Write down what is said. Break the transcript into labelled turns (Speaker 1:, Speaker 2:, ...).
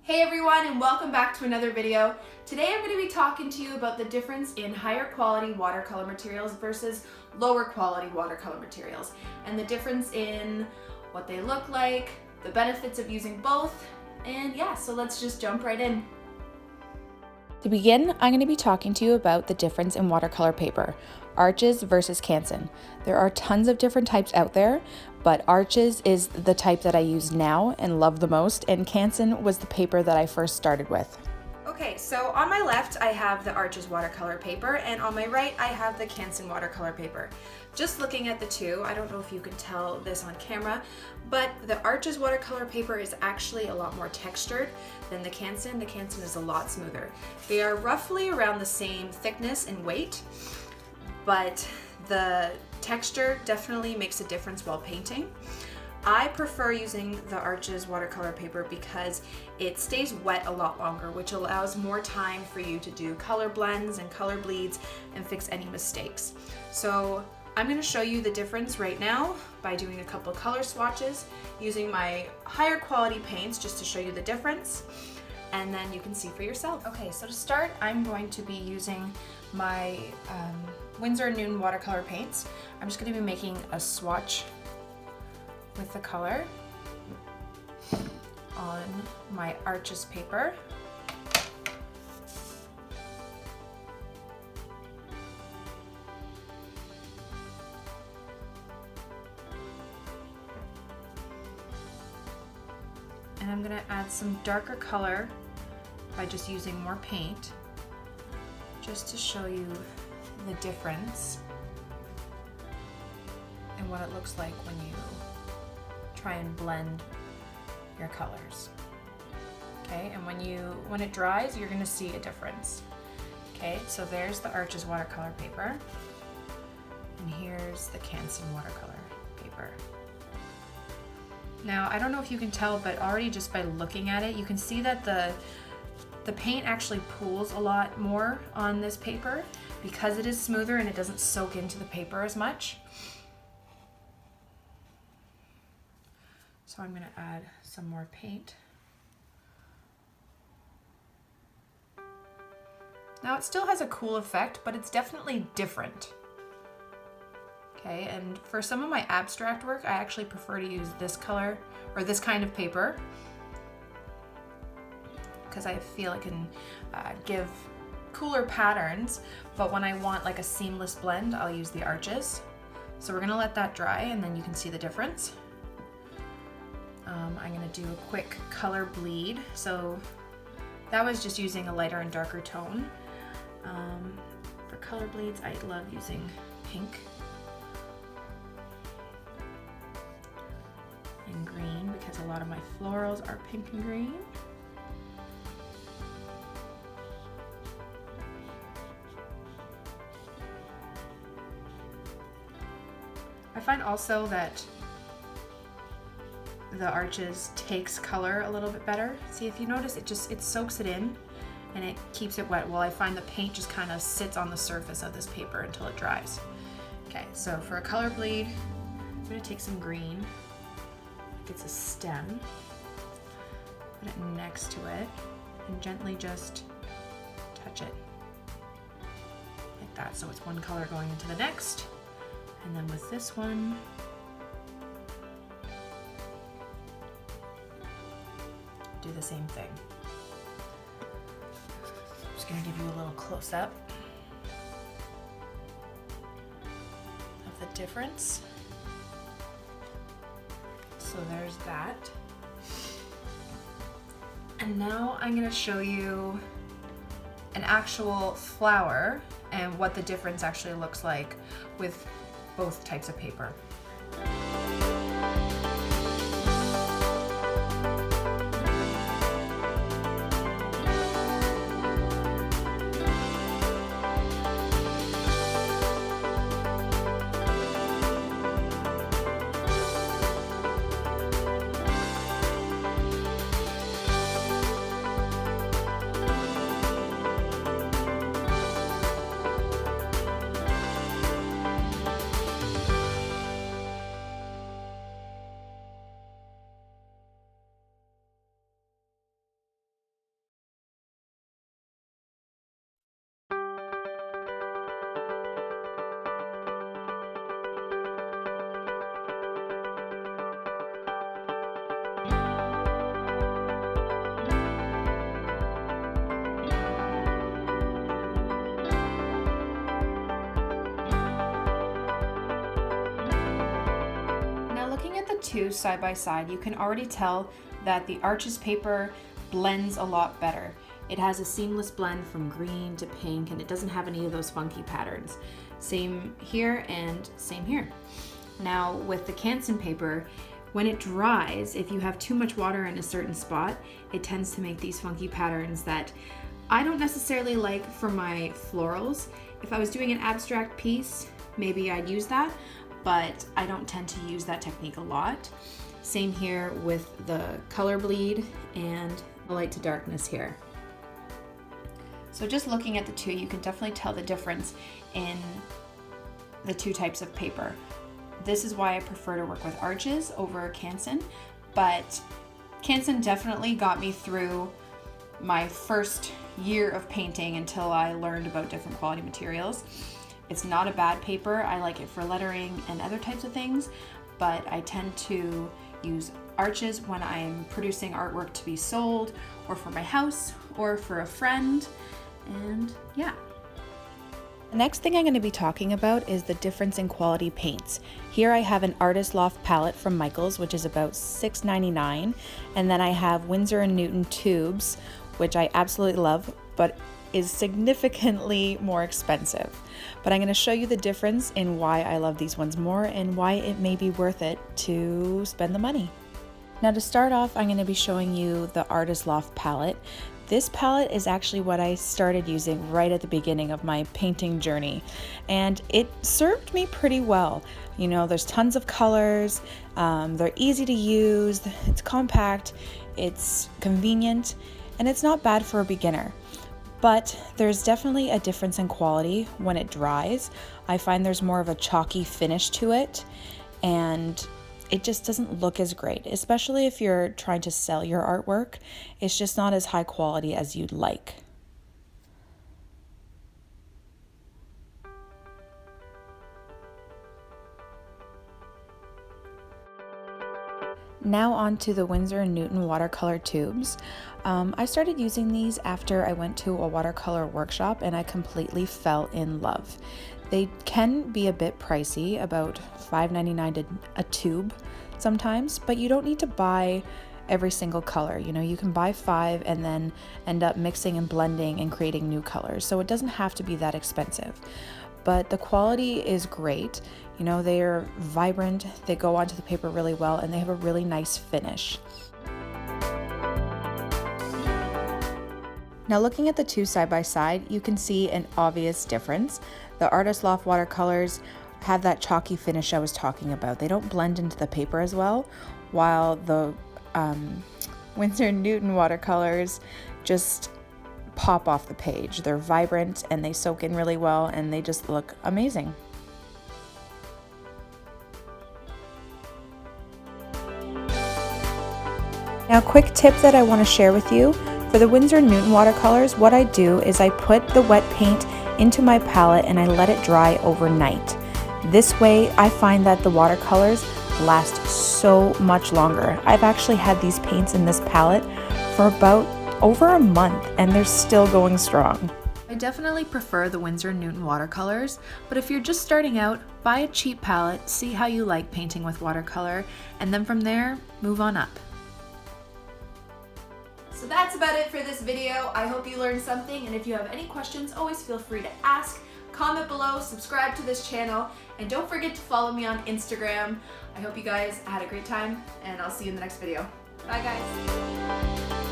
Speaker 1: Hey everyone, and welcome back to another video. Today I'm going to be talking to you about the difference in higher quality watercolor materials versus lower quality watercolor materials, and the difference in what they look like, the benefits of using both, and yeah, so let's just jump right in.
Speaker 2: To begin, I'm going to be talking to you about the difference in watercolor paper, Arches versus Canson. There are tons of different types out there, but Arches is the type that I use now and love the most, and Canson was the paper that I first started with.
Speaker 1: Okay, so on my left I have the Arches watercolor paper, and on my right I have the Canson watercolor paper. Just looking at the two, I don't know if you can tell this on camera, but the Arches watercolor paper is actually a lot more textured than the Canson. The Canson is a lot smoother. They are roughly around the same thickness and weight, but the texture definitely makes a difference while painting. I prefer using the Arches watercolor paper because it stays wet a lot longer, which allows more time for you to do color blends and color bleeds and fix any mistakes. So I'm going to show you the difference right now by doing a couple color swatches using my higher quality paints just to show you the difference, and then you can see for yourself. Okay, so to start, I'm going to be using my Winsor and Newton watercolor paints. I'm just going to be making a swatch with the color on my Arches paper. And I'm going to add some darker color by just using more paint, just to show you the difference in what it looks like when you try and blend your colors. Okay, and when it dries, you're going to see a difference. Okay, so there's the Arches watercolor paper, and here's the Canson watercolor paper. Now, I don't know if you can tell, but already just by looking at it, you can see that the paint actually pools a lot more on this paper because it is smoother and it doesn't soak into the paper as much. So I'm going to add some more paint. Now it still has a cool effect, but it's definitely different. Okay, and for some of my abstract work, I actually prefer to use this color or this kind of paper because I feel it can give cooler patterns, but when I want like a seamless blend, I'll use the Arches. So we're gonna let that dry and then you can see the difference. I'm gonna do a quick color bleed. So that was just using a lighter and darker tone. For color bleeds, I love using pink and green because a lot of my florals are pink and green. I find also that the Arches takes color a little bit better. See, if you notice, it soaks it in and it keeps it wet, while I find the paint just kind of sits on the surface of this paper until it dries. Okay, so for a color bleed, I'm going to take some green. It's a stem, put it next to it, and gently just touch it like that. So it's one color going into the next, and then with this one, do the same thing. I'm just going to give you a little close-up of the difference. So there's that. And now I'm going to show you an actual flower and what the difference actually looks like with both types of paper. two side by side, you can already tell that the Arches paper blends a lot better. It has a seamless blend from green to pink, and it doesn't have any of those funky patterns. Same here and same here. Now with the Canson paper, when it dries, if you have too much water in a certain spot, it tends to make these funky patterns that I don't necessarily like for my florals. If I was doing an abstract piece, maybe I'd use that, but I don't tend to use that technique a lot. Same here with the color bleed and the light to darkness here. So just looking at the two, you can definitely tell the difference in the two types of paper. This is why I prefer to work with Arches over Canson, but Canson definitely got me through my first year of painting until I learned about different quality materials. It's not a bad paper. I like it for lettering and other types of things, but I tend to use Arches when I'm producing artwork to be sold, or for my house, or for a friend, and yeah.
Speaker 2: The next thing I'm going to be talking about is the difference in quality paints. Here I have an Artist Loft palette from Michaels, which is about $6.99, and then I have Winsor and Newton tubes, which I absolutely love, but is significantly more expensive. But I'm going to show you the difference in why I love these ones more and why it may be worth it to spend the money. Now to start off, I'm going to be showing you the Artist Loft palette. This palette is actually what I started using right at the beginning of my painting journey, and it served me pretty well. You know, there's tons of colors, they're easy to use, it's compact, it's convenient, and it's not bad for a beginner. But there's definitely a difference in quality when it dries. I find there's more of a chalky finish to it, and it just doesn't look as great, especially if you're trying to sell your artwork. It's just not as high quality as you'd like. Now on to the Winsor and Newton watercolor tubes. I started using these after I went to a watercolor workshop and I completely fell in love. They can be a bit pricey, about $5.99 a tube sometimes, but you don't need to buy every single color. You know, you can buy 5 and then end up mixing and blending and creating new colors. So it doesn't have to be that expensive. But the quality is great. You know, they are vibrant, they go onto the paper really well, and they have a really nice finish. Now looking at the two side by side, you can see an obvious difference. The Artist Loft watercolors have that chalky finish I was talking about. They don't blend into the paper as well, while the Winsor and Newton watercolors just pop off the page. They're vibrant and they soak in really well and they just look amazing. Now, quick tip that I want to share with you. For the Winsor and Newton watercolors, what I do is I put the wet paint into my palette and I let it dry overnight. This way, I find that the watercolors last so much longer. I've actually had these paints in this palette for about over a month and they're still going strong. I definitely prefer the Winsor and Newton watercolors, but if you're just starting out, buy a cheap palette, see how you like painting with watercolor, and then from there, move on up.
Speaker 1: So that's about it for this video. I hope you learned something, and if you have any questions, always feel free to ask, comment below, subscribe to this channel, and don't forget to follow me on Instagram. I hope you guys had a great time, and I'll see you in the next video. Bye guys.